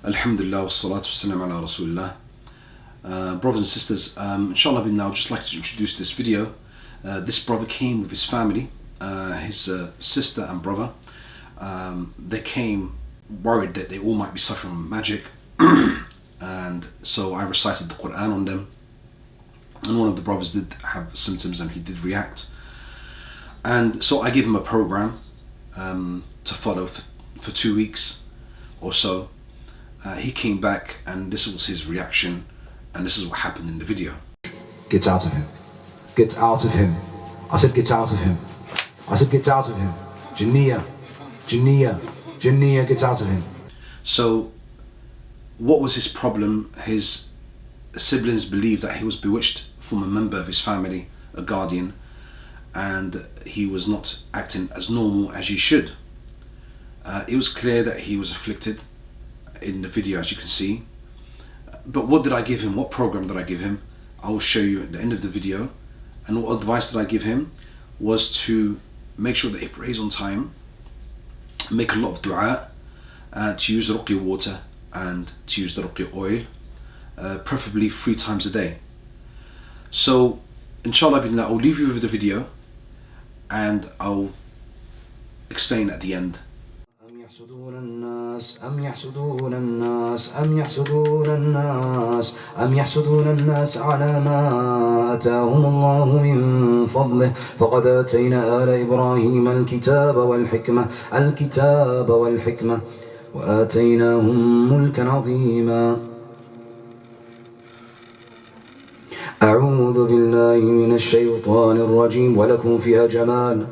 Alhamdulillah, wassalatu wassalam ala rasulillah. Brothers and sisters, inshallah bin now, I'd just like to introduce this video. This brother came with his family, his sister and brother. They came worried that they all might be suffering from magic, and so I recited the Quran on them. And one of the brothers did have symptoms and he did react. And so I gave him a program to follow for 2 weeks or so. He came back and this was his reaction, and this is what happened in the video. Get out of him. Get out of him. I said get out of him. I said get out of him. Jinniya, Jinniya, Jinniya, get out of him. So what was his problem? His siblings believed that he was bewitched from a member of his family, a guardian, and he was not acting as normal as he should. It was clear that he was afflicted in the video, as you can see. But what did I give him? What program did I give him? I will show you at the end of the video. And what advice did I give him was to make sure that he prays on time, make a lot of dua, to use the ruqya water and to use the ruqya oil, preferably 3 times a day. So inshallah billah, I'll leave you with the video and I'll explain at the end. يحسدون الناس أم يحسدون الناس أم يحسدون الناس أم يحسدون الناس على ما آتاهم الله من فضله فقد آتينا آل إبراهيم الكتاب والحكمة وآتيناهم ملكا عظيما. أعوذ بالله من الشيطان الرجيم. ولكم فيها جمال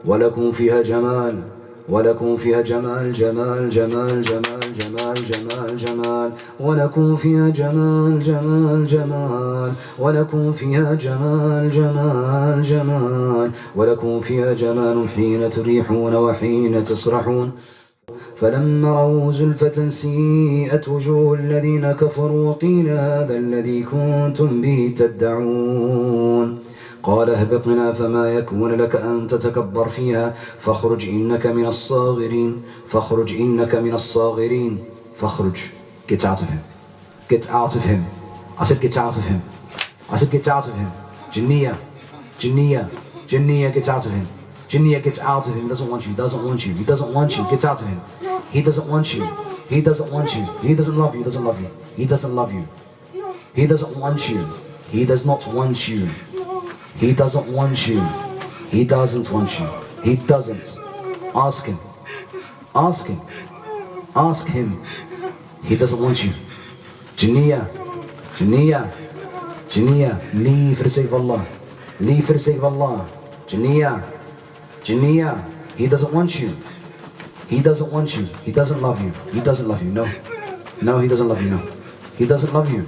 ولكم فيها جمال ولكم فيها جمال جمال جمال جمال جمال جمال جمال ولكم فيها جمال جمال جمال ولكم فيها جمال جمال جمال ولكم فيها جمال حين تريحون وحين تسرحون. فلما رأوا زلفة سيئت وجوه الذين كفروا وقيل هذا الذي كنتم به تدعون. قال اهبط منها فما يكون لك أن تتكبر فيها فاخرج إنك من الصاغرين فاخرج. Get out of him. Get out of him. I said get out of him. I said get out of him. Jinniya, Jinniya, Jinniya, get out of him. Jinniya, get out of him. He doesn't want you. He doesn't want you. He doesn't want you. Get out of him. He doesn't want you. He doesn't want you. He doesn't love you. He doesn't love you. He doesn't love you. He doesn't want you. He does not want you. He doesn't want you. He doesn't want you. He doesn't. Ask him. Ask him. Ask him. He doesn't want you. Jinniya, Jinniya, Jinniya, leave for the sake of Allah. Leave for the sake of Allah. Jinniya, Jinniya, he doesn't want you. He doesn't want you. He doesn't love you. He doesn't love you. No. No, he doesn't love you. No. He doesn't love you.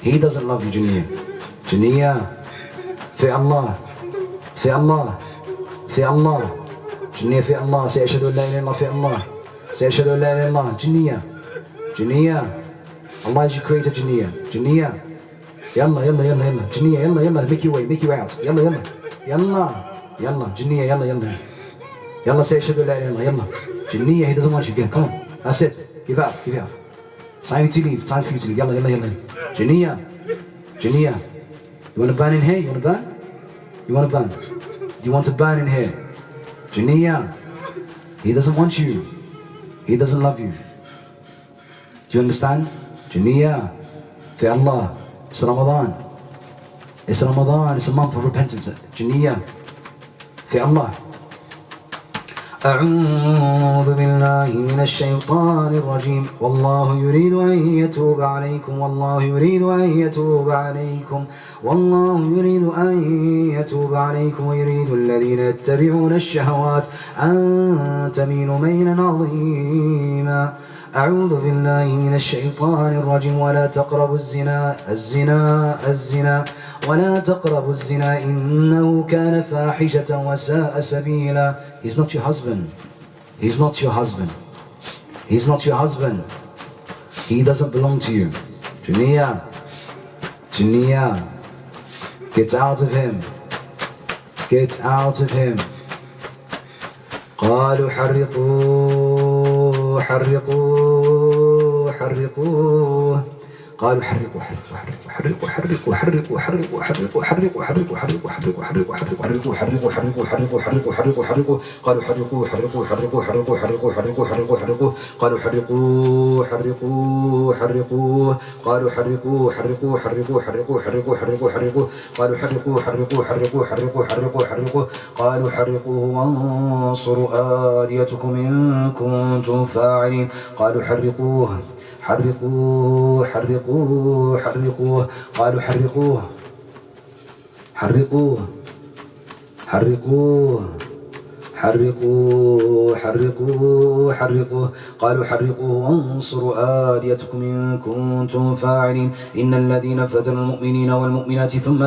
He doesn't love you, Jinniya. Jinniya. في الله في الله في الله جنية في الله سيشهد أن لا إله إلا الله في الله سيشهد أن لا إله إلا الله. جنية جنية Allah is your creator. جنية جنية يلا يلا يلا يلا جنية يلا يلا make your way out يلا يلا يلا يلا جنية يلا يلا يلا سيشهد أن لا إله إلا الله يلا جنية. He doesn't want you again. Come on, that's it. Give out. Time to leave. Time for you to leave. يلا يلا يلا جنية جنية. You want to burn in here? You want to burn? You want to burn? Do you want to burn in here? Jinniya, he doesn't want you. He doesn't love you. Do you understand? Jinniya, fi Allah. It's Ramadan. It's Ramadan. It's a month of repentance. Jinniya, fi Allah. أعوذ بالله من الشيطان الرجيم. والله يريد أن يتوب عليكم والله يريد أن يتوب عليكم والله يريد أن يتوب عليكم ويريد الذين يتبعون الشهوات أن تميلوا ميلا عظيما. أعوذ بالله من الشيطان الرجيم. ولا تقربوا الزنا ولا تقربوا الزنا إنه كان فاحشة وساء سبيلا. He's not your husband. He's not your husband. He's not your husband. He doesn't belong to you. Jinniya, Jinniya, get out of him. Get out of him. قالوا حرقوا حرقوه قالوا حرقوا حرقوا حرقوا حرقوا حرقوا حرقوا حرقوا حرقوا حرقوا حرقوا حرقوا حرقوا حرقوا حرقوا حرقوا حرقوا حرقوا حرقوا قالوا حرقوا حرقوا حرقوا حرقوا حرقوا حرقوا حرقوا حرقوا قالوا حرقوا حرقوا حرقوا قالوا حرقوا حرقوا حرقوا حرقوا حرقوا حرقوا حرقوا قالوا حرقوا حرقوا حرقوا حرقوا حرقوا حرقوا قالوا حرقوه وانصروا آليتكم إن كنتم فاعلين قالوا حرقوه حرقوه حرقوه حرقوه قالوا حرقوه حرقوه حرقوه حرقوه حرقوه حرقوه قالوا حرقوه وانصروا آليتكم إن كنتم فاعلين إن الذين فتنوا المؤمنين والمؤمنات ثم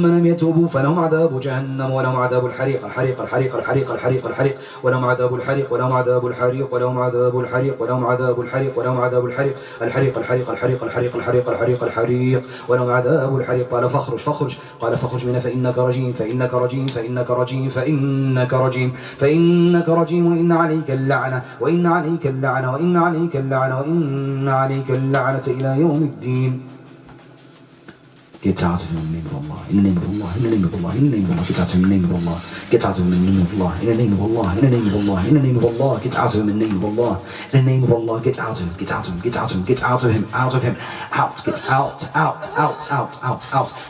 لم يتوبوا فلهم عذاب جهنم ولهم عذاب الحريق الحريق الحريق الحريق الحريق الحريق ولهم عذاب الحريق ولهم عذاب الحريق ولهم عذاب الحريق ولهم عذاب الحريق ولهم عذاب الحريق الحريق الحريق الحريق الحريق الحريق الحريق الحريق ولهم عذاب الحريق قال فاخرج قال فاخرج منها فإنك رجيم فإنك رجيم فإنك رجيم فإنك رجيم فإنك رجيم وإن عليك اللعنة وإن عليك اللعنة وإن عليك اللعنة وإن عليك اللعنة إلى يوم الدين. Get out of him in the name of Allah, in the name of Allah, in the name of Allah, in the name of Allah, get out of him in the name of Allah, get out of him in the name of Allah, in the name of Allah, in the name of Allah, in the name of Allah, get out of him in the name of Allah, in the name of Allah, get out of him, get out of him, get out of him, get out of him, out of him, out, get out,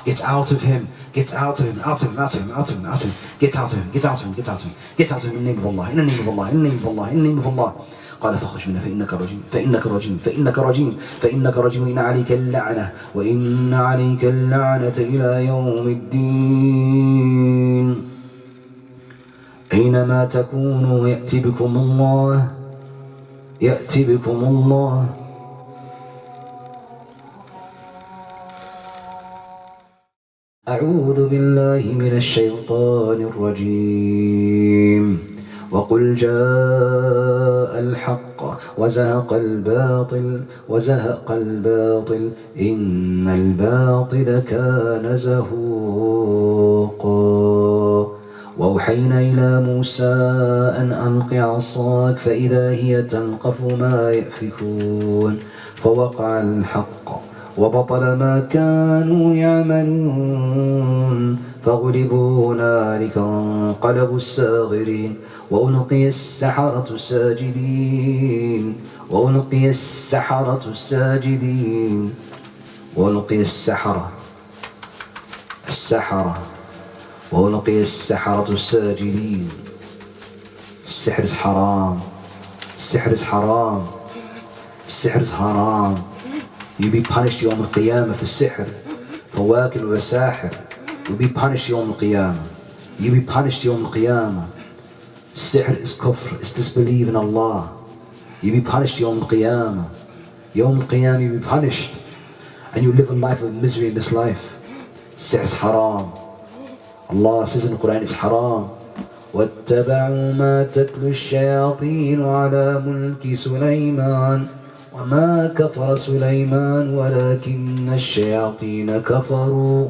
get out of him, get out of him, out of him, out of him, out of him, out of him, get out of him, get out of him, get out of him, get out of him in the name of Allah, in the name of Allah, in the name of Allah, in the name of Allah. قال فاخرج منها فإنك رجيم فإنك رجيم فإنك رجيم فإنك رجيم وإن عليك اللعنة وإن عليك اللعنة إلى يوم الدين. أينما تكونوا يأتي بكم الله يأتي بكم الله. أعوذ بالله من الشيطان الرجيم. وقل جاء الحق وزهق الباطل إن الباطل كان زهوقا. وأوحينا إلى موسى أن ألق عصاك فإذا هي تلقف ما يأفكون فوقع الحق وبطل ما كانوا يعملون فغلبوا هنالك وانقلبوا الساغرين وألقي السحرة ساجدين وألقي السحرة ساجدين وألقي السحرة وألقي السحرة ساجدين. السحر is haram. السحر is haram. السحر is haram. You'll be punished يوم القيامة في السحر. فواكل وساحر. You'll be punished يوم القيامة. You'll be punished يوم القيامة. السحر is kufr, it's disbelief in Allah. You'll be punished يوم القيامة. يوم القيامة you'll be punished. And you live a life of misery in this life. السحر is haram. Allah says in the Quran it's haram. واتبعوا ما تتلو الشياطين على ملك سليمان وما كفر سليمان ولكن الشياطين كفروا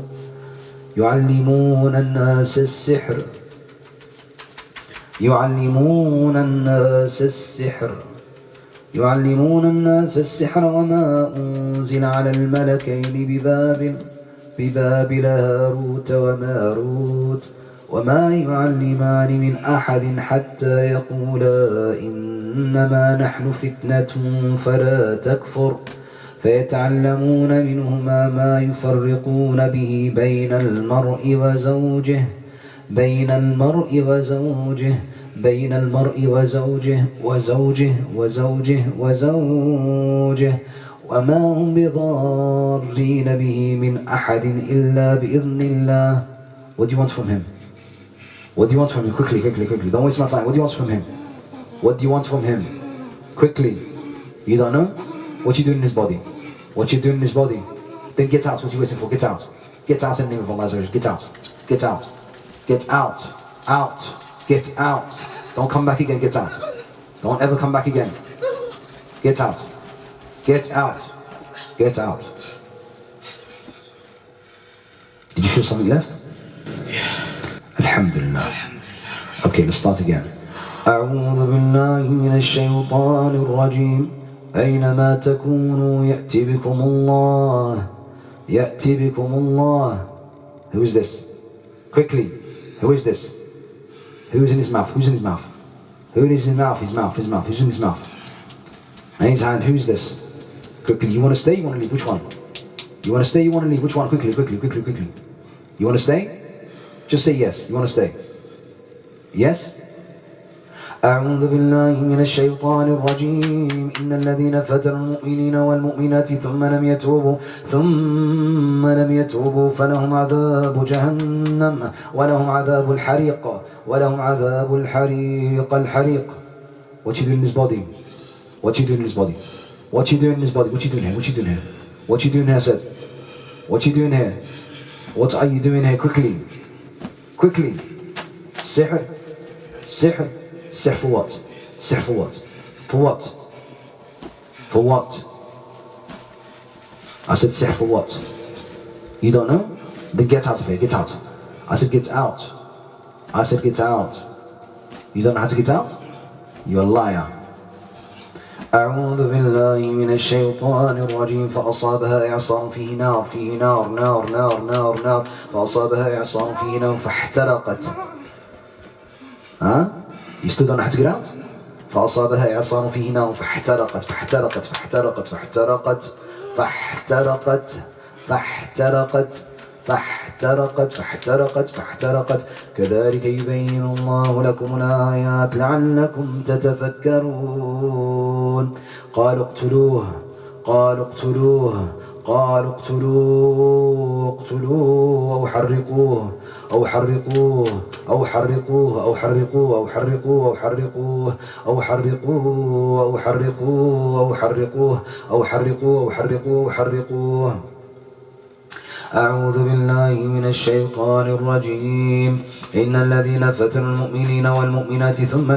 يعلمون الناس السحر وما أنزل على الملكين ببابل هاروت وماروت وما يعلمان من أحد حتى يقولا إنما نحن فتنة فلا تكفر فيتعلمون منهما ما يفرقون به بين المرء وزوجه وما هم بضارين به من أحد إلا بإذن الله. What do you want from him? What do you want from him? Quickly. Don't waste my time. What do you want from him? What do you want from him? Quickly. You don't know? What you doing in his body? What you doing in his body? Then get out. What you waiting for? Get out. Get out in the name of Allah. Get out. Get out. Get out. Out. Get out. Don't come back again. Get out. Don't ever come back again. Get out. Get out. Get out. Did you feel something left? Alhamdulillah. Okay, let's start again. أعوذ بالله من الشيطان الرجيم. أينما تكونوا يأتي بكم الله. يأتي بكم الله. Who is this? Quickly. Who is this? Who is in his mouth? Who's in his mouth? Who is in his mouth? His mouth. Who's in his mouth? And his hand. Who's this? Quickly. You want to stay? You want to leave? Which one? You want to stay? You want to leave? Which one? Quickly. You want to stay? Just say yes. You want to stay? Yes? أعوذ بالله من الشيطان الرجيم. إن الذين فتنوا المؤمنين والمؤمنات ثم لم يتوبوا فلهم عذاب جهنم ولهم عذاب الحريق. الحريق. What you doing in this body? What you doing in this body? What you doing in this body? What you doing here? What you doing here? What you doing here, said? What you doing here? What are you doing here? Quickly. Sihr. Sihr for what? Sihr for what? For what? I said sihr for what? You don't know? Then get out of here. Get out. I said get out. You don't know how to get out? You're a liar. أعوذ بالله من الشيطان الرجيم. فأصابها إعصار فيه نار. فأصابها إعصار فيه نار فاحترقت. You still don't know how to get out? فأصابها إعصار فيه نار فاحترقت. كذلك يبين الله لكم الآيات لعلكم تتفكرون. قالوا اقتلوه أو حرقوه أعوذ بالله من الشيطان الرجيم. إن الذين فتنوا المؤمنين والمؤمنات ثم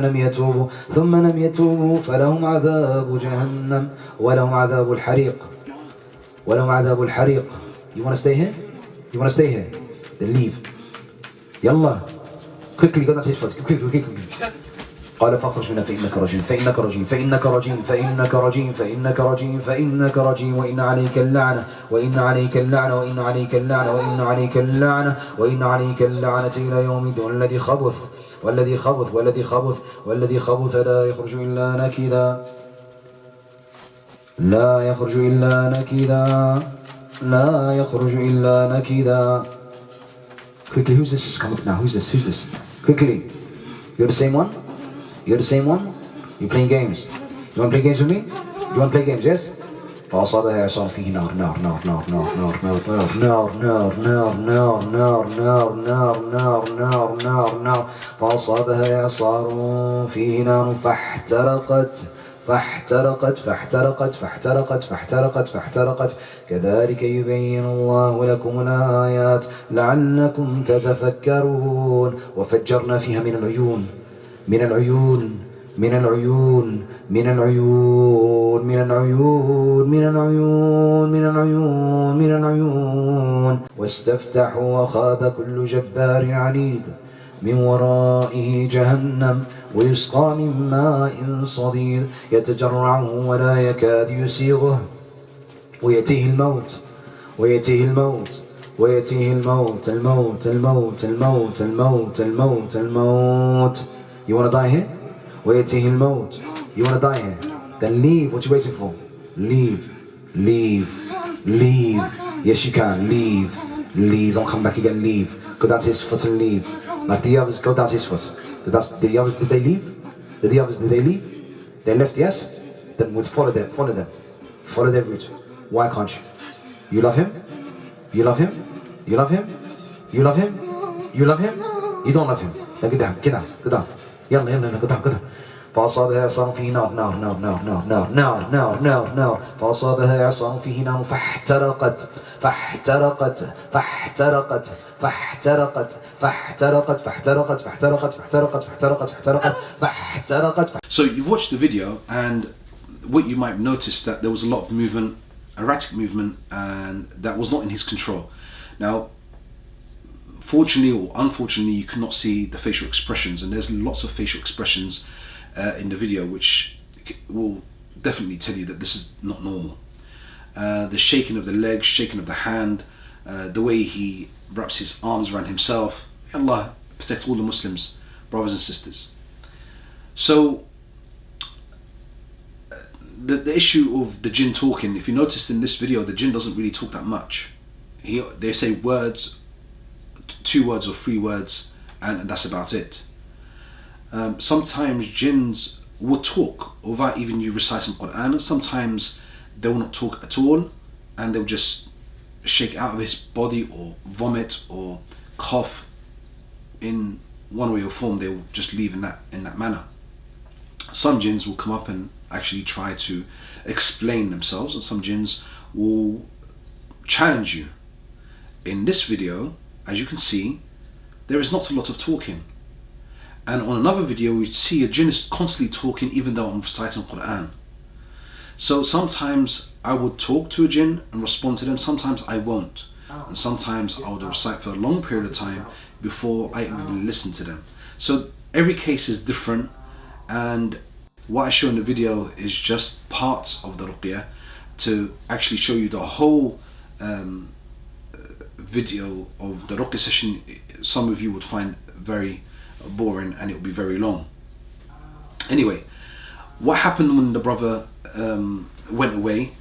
لم يتوبوا فلهم عذاب جهنم ولهم عذاب الحريق. You want to stay here? Then leave. يلا. Quickly, go down to his foot. Quickly. قال فاخرج منها فإنك رجيم وإن عليك اللعنة إلى يوم الدين. والذي خبث لا يخرج إلا نكدا. Quickly, who's this is coming up now? Who's this? Quickly. You're the same one? You're playing games. You want to play games with me? You want to play games, yes? فأصابها إعصار فيه نار. فأصابها إعصار فيه نار فاحترقت. كذلك يبين الله لكم الآيات لعلكم تتفكرون. وفجرنا فيها من العيون واستفتحوا وخاب كل جبار عنيد. من ورائه جهنم ويسقى من ماء صديد يتجرعه ولا يكاد يسيغه ويأتيه الموت. You want to die here? ويأتيه الموت. You want to die here? Then leave. What you waiting for? Leave. Yes, you can. Leave. Don't come back again. Leave. Go down to his foot and leave. Like the others, go down to his foot. The others, did they leave? They left, yes? Then we'll follow them. Follow their route. Why can't you? You love him? You don't love him. Then get down. يلا, go down. فأصابها إعصار فيه نار. فأصابها إعصار فيه نار فاحترقت. So you've watched the video, and what you might notice that there was a lot of movement, erratic movement, and that was not in his control. Now, fortunately or unfortunately, you cannot see the facial expressions, and there's lots of facial expressions in the video which will definitely tell you that this is not normal. The shaking of the legs, shaking of the hand, the way he wraps his arms around himself. May Allah protect all the Muslims, brothers and sisters. So the issue of the jinn talking, if you noticed in this video, the jinn doesn't really talk that much. They say words, 2 words or 3 words, and that's about it. Sometimes jinns will talk without even you reciting Quran, and sometimes they will not talk at all, and they'll just shake out of his body or vomit or cough in one way or form. They'll just leave in that manner. Some jinns will come up and actually try to explain themselves, and some jinns will challenge you. In this video, as you can see, there is not a lot of talking. And on another video, we see a jinn is constantly talking even though I'm reciting Quran. So sometimes I would talk to a jinn and respond to them, sometimes I won't. And sometimes I would recite for a long period of time before I even listen to them. So every case is different, and what I show in the video is just parts of the ruqyah to actually show you the whole video of the ruqyah session. Some of you would find very boring and it would be very long. Anyway, what happened when the brother went away,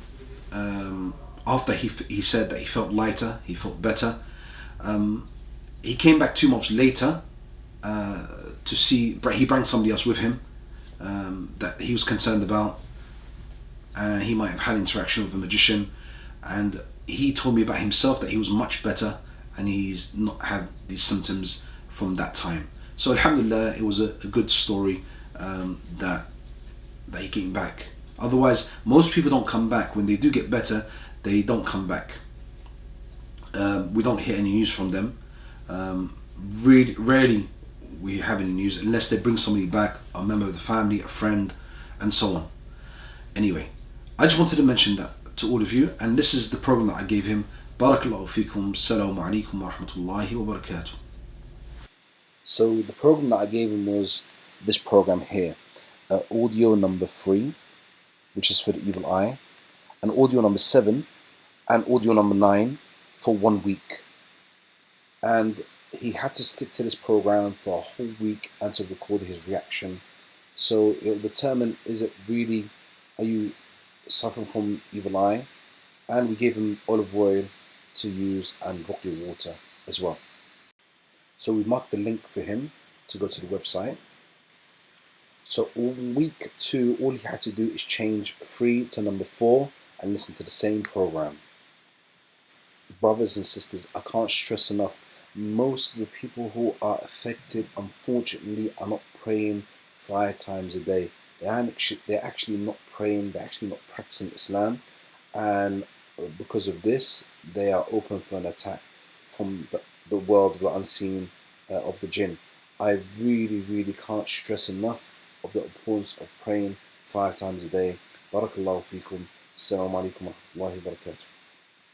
after he said that he felt lighter, he felt better, he came back 2 months later to see, he brought somebody else with him that he was concerned about. He might have had interaction with a magician, and he told me about himself that he was much better and he's not had these symptoms from that time. So alhamdulillah, it was a good story that he came back. Otherwise, most people don't come back. When they do get better, they don't come back. We don't hear any news from them. Really rarely we have any news unless they bring somebody back, a member of the family, a friend, and so on. Anyway, I just wanted to mention that to all of you, and this is the program that I gave him. Barakallahu feekum. Assalamu alaikum wa rahmatullahi wa barakatuh. So the program that I gave him was this program here, audio number 3, which is for the evil eye, and audio number 7 and audio number 9 for 1 week. And he had to stick to this program for a whole week and to record his reaction. So it will determine, is it really, are you suffering from evil eye? And we gave him olive oil to use and ruqyah water as well. So we marked the link for him to go to the website. So week 2, all he had to do is change 3 to number 4 and listen to the same program. Brothers and sisters, I can't stress enough, most of the people who are affected, unfortunately, are not praying 5 times a day. They're actually not praying, they're actually not practicing Islam, and because of this, they are open for an attack from the world of the unseen, of the jinn. I really can't stress enough of the importance of praying 5 times a day. Barakallahu feekum. Assalamu alaikum wa rahmatullahi wa barakatuh.